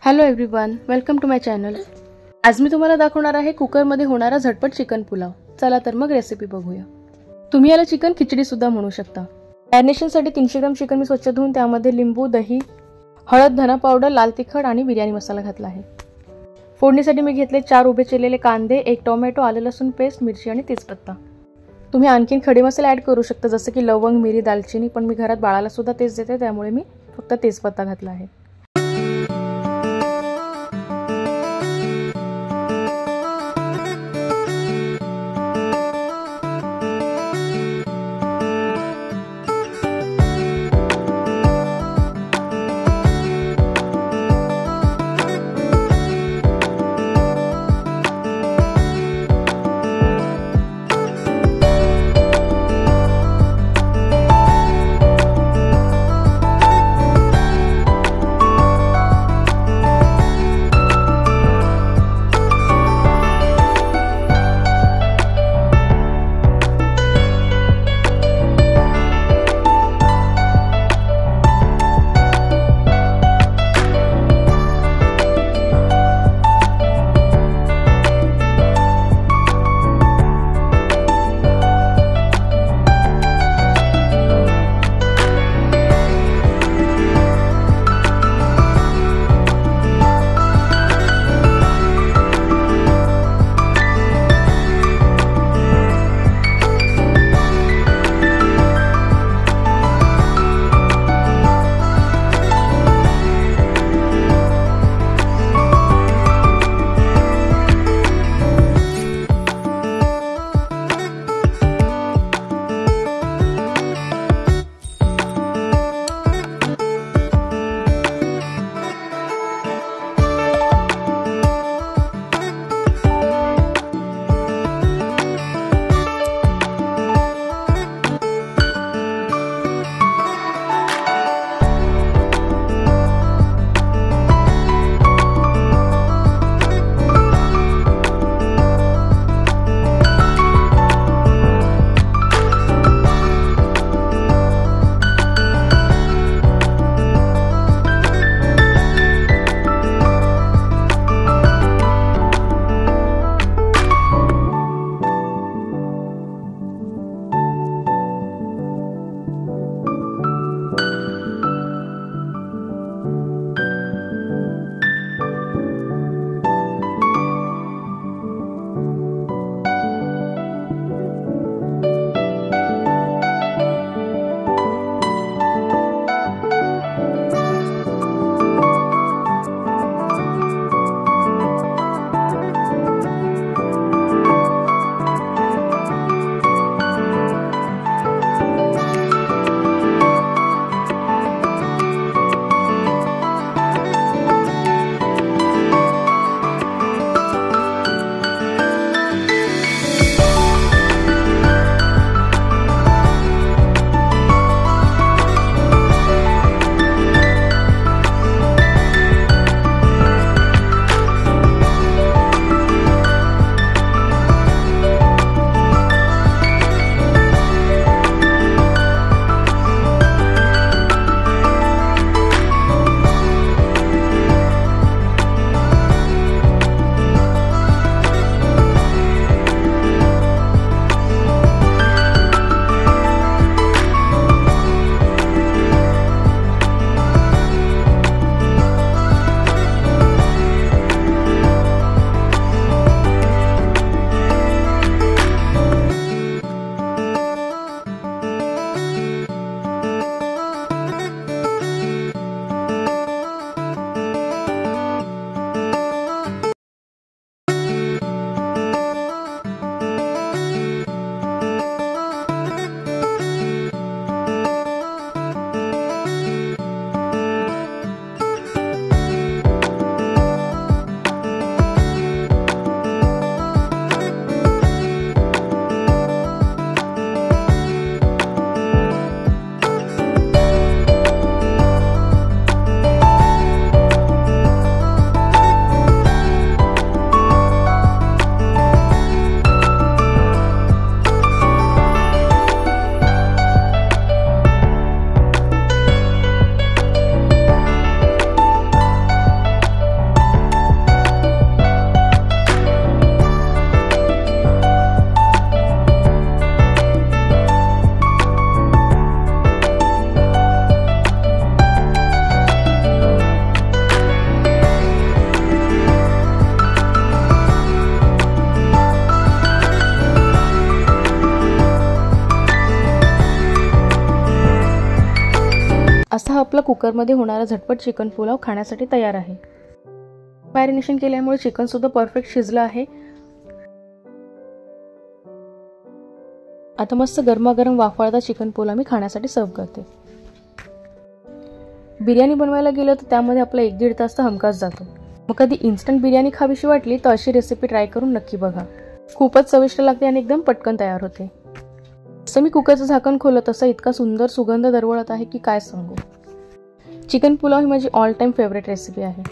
Hello everyone, welcome to my channel. आज मी तुम्हाला दाखवणार आहे कुकरमध्ये होणारा झटपट चिकन पुलाव। चला तर मग रेसिपी बघूया। तुम्ही याला चिकन खिचडी सुद्धा म्हणू शकता। मॅरिनेशनसाठी 300 ग्रॅम चिकन मी स्वच्छ धुवून त्यामध्ये लिंबू, दही, हळद, धना पावडर, लाल तिखट आणि बिर्याणी मसाला घातला आहे। फोडणीसाठी मी घेतले 4 उभे चिरलेले कांदे, 1 टोमॅटो, आलं लसूण पेस्ट, मिरची आणि तेजपत्ता। तुम्ही आणखीन खडे मसाले ॲड करू शकता जसे की लवंग, मिरी, दालचिनी, पण मी घरात बाळाला सुद्धा तेच देते त्यामुळे मी फक्त तेजपत्ता घातला आहे। आता हा आपला कुकरमध्ये होणारा झटपट चिकन पुलाव खाण्यासाठी तयार आहे. मॅरिनेशन केल्यामुळे चिकन सुद्धा परफेक्ट शिजलं आहे. आता मस्त गरमागरम वाफाळता चिकन पुलाव मी खाण्यासाठी सर्व करते. बिर्याणी बनवायला गेलं तर त्यामध्ये आपला 1-1.5 तास तर हमखास जातो. मग कधी इन्स्टंट बिर्याणी खावीशी वाटली तर अशी रेसिपी ट्राय करून नक्की बघा. खूपच चविष्ट लागते आणि एकदम पटकन तयार होते. जसं मी कुकरचं झाकण खोललं तसं इतका सुंदर सुगंध दरवळत आहे की काय सांगू. चिकन पुलाव ही माझी ऑल टाइम फेवरेट रेसिपी आहे.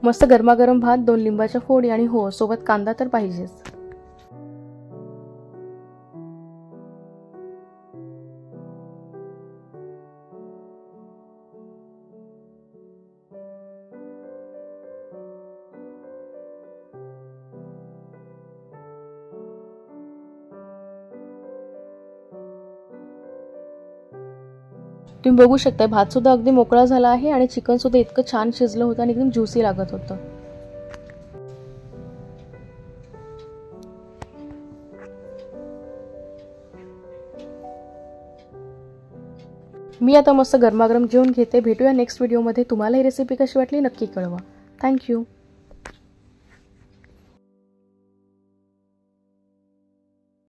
मस्त गरमागरम भात, 2 लिंबाच्या फोडी आणि हो सोबत कांदा तर पाहिजेच. तुम्ही बघू शकता भात सुद्धा अगदी मोकळा झाला आहे आणि चिकन सुद्धा इतकं छान शिजलं होतं आणि एकदम ज्युसी लागत होतं. मी आता मस्त गरमागरम जेवण घेते. भेटूया नेक्स्ट व्हिडिओमध्ये. तुम्हाला ही रेसिपी कशी वाटली नक्की कळवा. थँक्यू.